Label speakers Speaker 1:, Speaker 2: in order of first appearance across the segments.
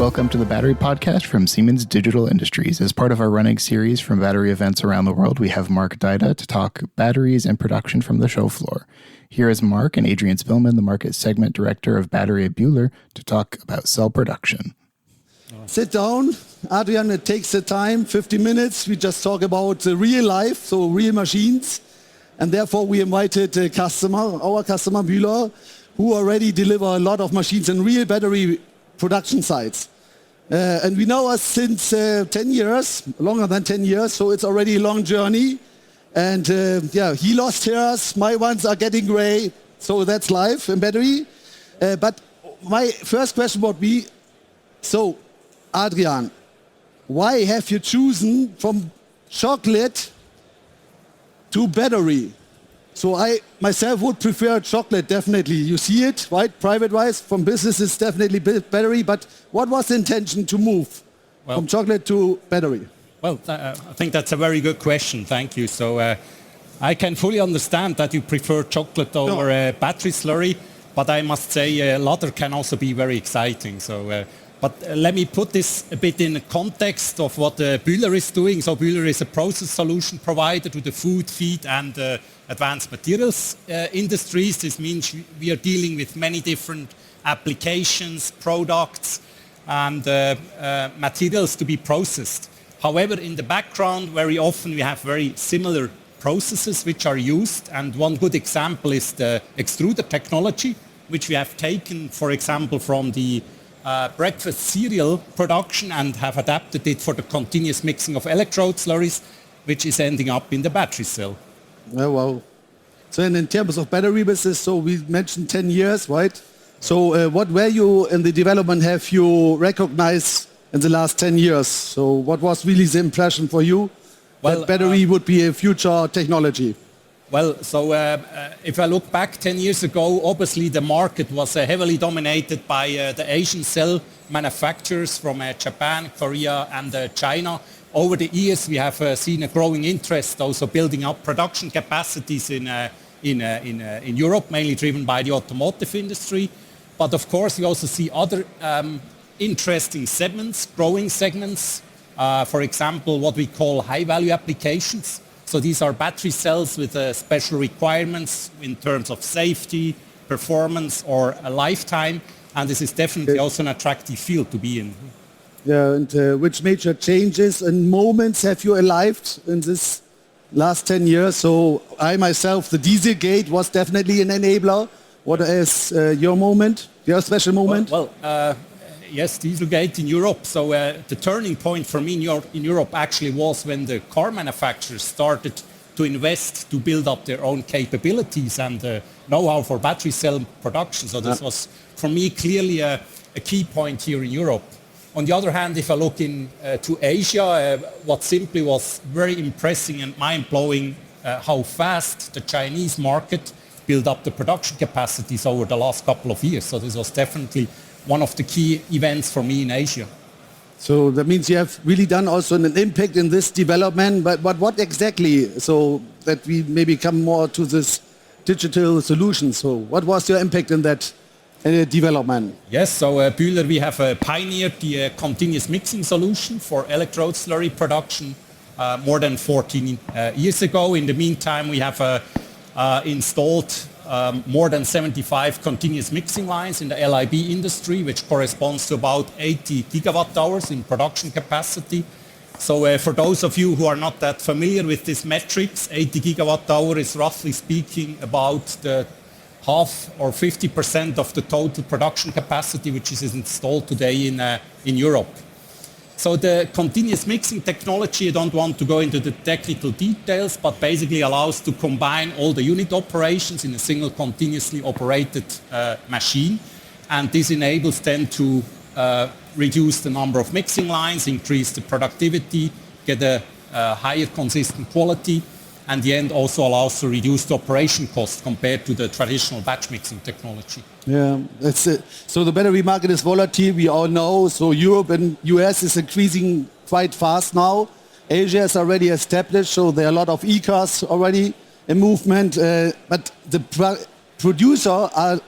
Speaker 1: Welcome to the Battery Podcast from Siemens Digital Industries. As part of our running series from battery events around the world, we have Marc Deyda to talk batteries and production from the show floor. Here is Marc and Adrian Spillmann, the Market Segment Director of Battery at Bühler, to talk about cell production.
Speaker 2: Sit down. Adrian, it takes the time, 50 minutes. We just talk about the real life, so real machines. And therefore we invited a customer, our customer Bühler, who already deliver a lot of machines in real battery production sites. And we know us since 10 years, longer than 10 years, so it's already a long journey. And he lost hairs, my ones are getting gray, so that's life in battery. But my first question would be, so Adrian, why have you chosen from chocolate to battery? So I myself would prefer chocolate, definitely. You see it, right? Private-wise, from business it's definitely battery, but what was the intention to move from chocolate to battery?
Speaker 3: Well, I think that's a very good question, thank you. So I can fully understand that you prefer chocolate over battery slurry, but I must say lather can also be very exciting. So, but let me put this a bit in the context of what Bühler is doing. So Bühler is a process solution provider to the food, feed and advanced materials industries. This means we are dealing with many different applications, products and materials to be processed. However, in the background, very often we have very similar processes which are used, and one good example is the extruder technology, which we have taken, for example, from the breakfast cereal production and have adapted it for the continuous mixing of electrode slurries, which is ending up in the battery cell.
Speaker 2: Oh, wow. So in terms of battery business, so we mentioned 10 years, right? So what value in the development have you recognized in the last 10 years? So what was really the impression for you that battery would be a future technology?
Speaker 3: Well, so if I look back 10 years ago, obviously the market was heavily dominated by the Asian cell manufacturers from Japan, Korea and China. Over the years we have seen a growing interest also building up production capacities in Europe, mainly driven by the automotive industry. But of course we also see other interesting segments, growing segments, for example what we call high-value applications. So these are battery cells with special requirements in terms of safety, performance or a lifetime, and this is definitely also an attractive field to be in.
Speaker 2: Yeah, and which major changes and moments have you arrived in this last 10 years? So I myself, the Dieselgate was definitely an enabler. What is your moment, your special moment?
Speaker 3: Yes, Dieselgate in Europe. So the turning point for me in Europe actually was when the car manufacturers started to invest to build up their own capabilities and know-how for battery cell production. So this was, for me, clearly a key point here in Europe. On the other hand, if I look to Asia, what simply was very impressive and mind-blowing how fast the Chinese market built up the production capacities over the last couple of years. So this was definitely one of the key events for me in Asia.
Speaker 2: So that means you have really done also an impact in this development, but what exactly, so that we maybe come more to this digital solution. So what was your impact in that development?
Speaker 3: Yes, so Bühler, we have pioneered the continuous mixing solution for electrode slurry production more than 14 years ago. In the meantime, we have installed more than 75 continuous mixing lines in the LIB industry, which corresponds to about 80 gigawatt hours in production capacity. So for those of you who are not that familiar with these metrics, 80 gigawatt hour is roughly speaking about the half or 50% of the total production capacity which is installed today in Europe. So the continuous mixing technology, I don't want to go into the technical details, but basically allows to combine all the unit operations in a single continuously operated machine. And this enables then to reduce the number of mixing lines, increase the productivity, get a higher consistent quality, and the end also allows to reduce the operation cost compared to the traditional batch mixing technology.
Speaker 2: Yeah, that's it. So the battery market is volatile, we all know. So Europe and US is increasing quite fast now. Asia is already established, so there are a lot of e-cars already in movement. But the producers are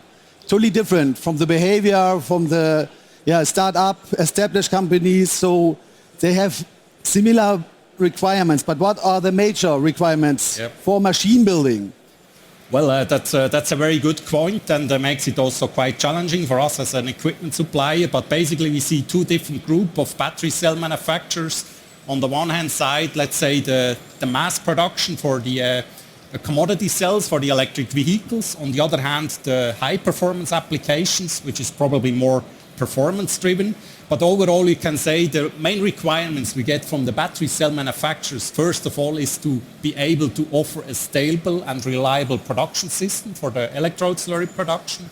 Speaker 2: totally different from the behavior, from the start-up, established companies, so they have similar requirements. But what are the major requirements for machine building?
Speaker 3: Well, that's a very good point, and makes it also quite challenging for us as an equipment supplier. But basically we see two different groups of battery cell manufacturers. On the one hand side, let's say the mass production for the commodity cells for the electric vehicles. On the other hand, the high performance applications, which is probably more performance driven. But overall you can say the main requirements we get from the battery cell manufacturers, first of all, is to be able to offer a stable and reliable production system for the electrode slurry production.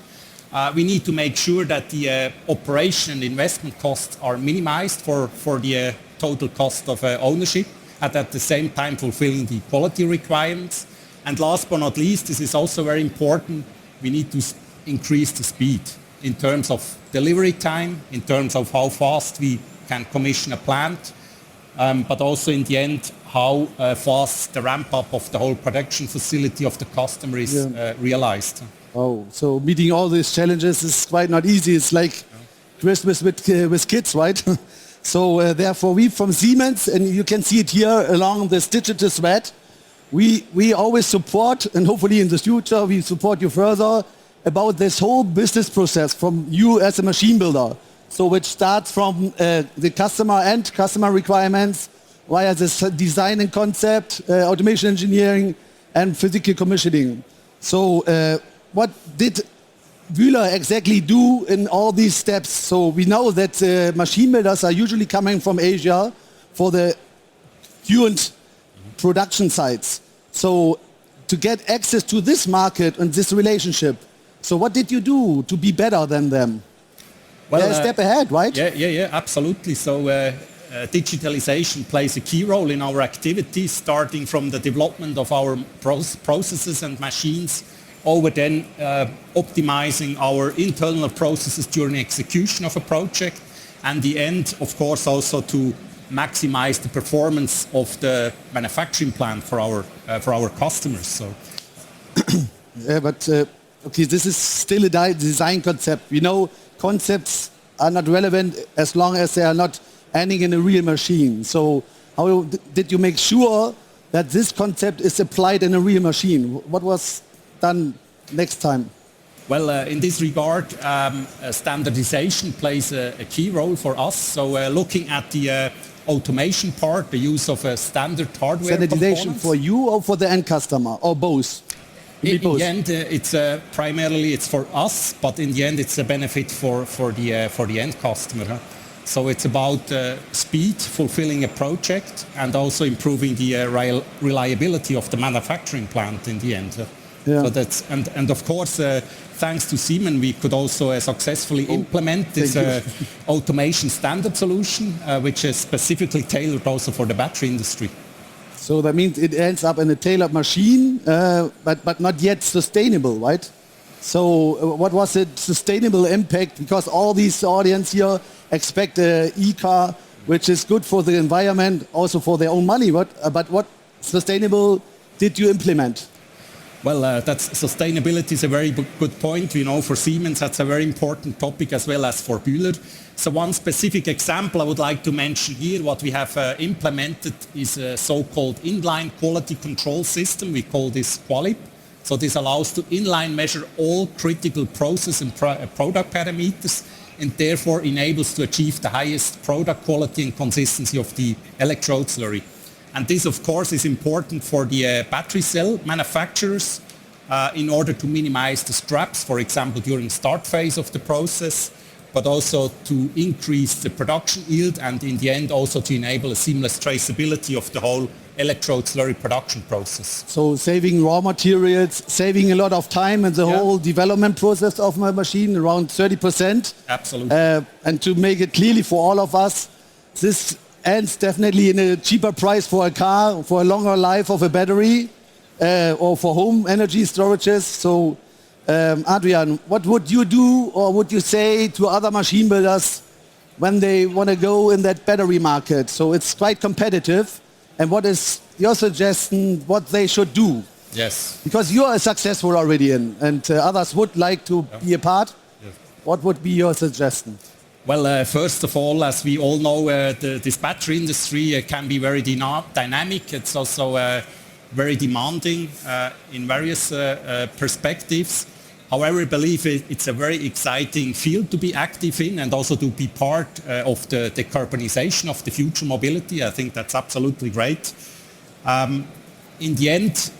Speaker 3: We need to make sure that the operation and investment costs are minimized for the total cost of ownership, and at the same time fulfilling the quality requirements. And last but not least, this is also very important, we need to increase the speed in terms of delivery time, in terms of how fast we can commission a plant, but also in the end, how fast the ramp-up of the whole production facility of the customer is realized.
Speaker 2: Oh, so meeting all these challenges is quite not easy. It's like Christmas with kids, right? So therefore we from Siemens, and you can see it here along this digital thread, we always support, and hopefully in the future we support you further about this whole business process from you as a machine builder. So which starts from the customer requirements via this design and concept, automation engineering and physical commissioning. So what did Bühler exactly do in all these steps? So we know that machine builders are usually coming from Asia for the current production sites. So to get access to this market and this relationship, so what did you do to be better than them? Well, they're a step ahead, right?
Speaker 3: Yeah, absolutely. So digitalization plays a key role in our activities, starting from the development of our processes and machines, over then optimizing our internal processes during execution of a project, and the end, of course, also to maximize the performance of the manufacturing plant for our customers. So,
Speaker 2: yeah, but okay, this is still a design concept. We know concepts are not relevant as long as they are not ending in a real machine. So how did you make sure that this concept is applied in a real machine? What was done next time?
Speaker 3: Well, in this regard, standardization plays a key role for us. So looking at the automation part, the use of standard hardware
Speaker 2: standardization
Speaker 3: components.
Speaker 2: For you or for the end customer, or both?
Speaker 3: In the end, it's primarily for us, but in the end, it's a benefit for the end customer. Huh? So it's about speed, fulfilling a project, and also improving the reliability of the manufacturing plant in the end. Yeah. So that's and of course, thanks to Siemens, we could also successfully implement this automation standard solution, which is specifically tailored also for the battery industry.
Speaker 2: So that means it ends up in a tailored machine, but not yet sustainable, right? So what was the sustainable impact? Because all these audience here expect an e-car, which is good for the environment, also for their own money. But what sustainable did you implement?
Speaker 3: Well, sustainability is a very good point. You know, for Siemens, that's a very important topic as well as for Bühler. So one specific example I would like to mention here, what we have implemented is a so-called inline quality control system. We call this QualiP. So this allows to inline measure all critical process and product parameters, and therefore enables to achieve the highest product quality and consistency of the electrode slurry. And this, of course, is important for the battery cell manufacturers in order to minimize the scraps, for example, during start phase of the process, but also to increase the production yield and in the end also to enable a seamless traceability of the whole electrode slurry production process.
Speaker 2: So saving raw materials, saving a lot of time in the whole development process of my machine, around 30%.
Speaker 3: Absolutely.
Speaker 2: And to make it clearly for all of us, this ends definitely in a cheaper price for a car, for a longer life of a battery, or for home energy storages. So, Adrian, what would you do or would you say to other machine builders when they want to go in that battery market? So it's quite competitive. And what is your suggestion what they should do?
Speaker 3: Yes.
Speaker 2: Because you are successful already and others would like to be a part. Yes. What would be your suggestion?
Speaker 3: Well, first of all, as we all know, this battery industry can be very dynamic. It's also very demanding in various perspectives. However, I believe it's a very exciting field to be active in and also to be part of the decarbonization of the future mobility. I think that's absolutely great. In the end,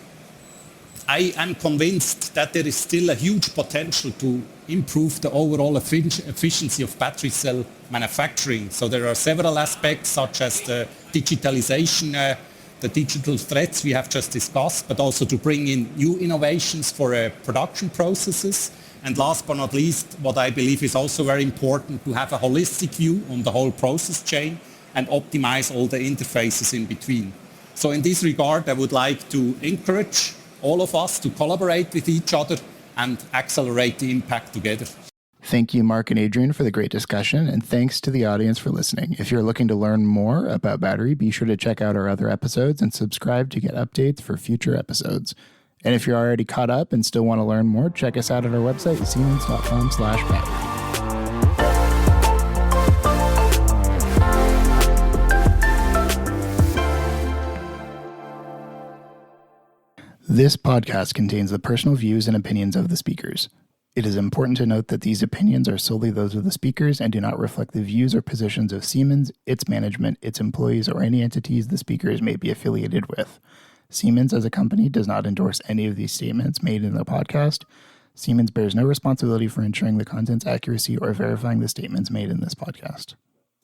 Speaker 3: I am convinced that there is still a huge potential to improve the overall efficiency of battery cell manufacturing. So there are several aspects such as the digitalization, the digital threads we have just discussed, but also to bring in new innovations for production processes. And last but not least, what I believe is also very important, to have a holistic view on the whole process chain and optimize all the interfaces in between. So in this regard, I would like to encourage all of us to collaborate with each other and accelerate the impact together.
Speaker 1: Thank you, Marc and Adrian, for the great discussion, and thanks to the audience for listening. If you're looking to learn more about battery, be sure to check out our other episodes and subscribe to get updates for future episodes. And if you're already caught up and still want to learn more, check us out at our website, siemens.com/battery. This podcast contains the personal views and opinions of the speakers. It is important to note that these opinions are solely those of the speakers and do not reflect the views or positions of Siemens, its management, its employees, or any entities the speakers may be affiliated with. Siemens as a company does not endorse any of these statements made in the podcast. Siemens bears no responsibility for ensuring the content's accuracy or verifying the statements made in this podcast.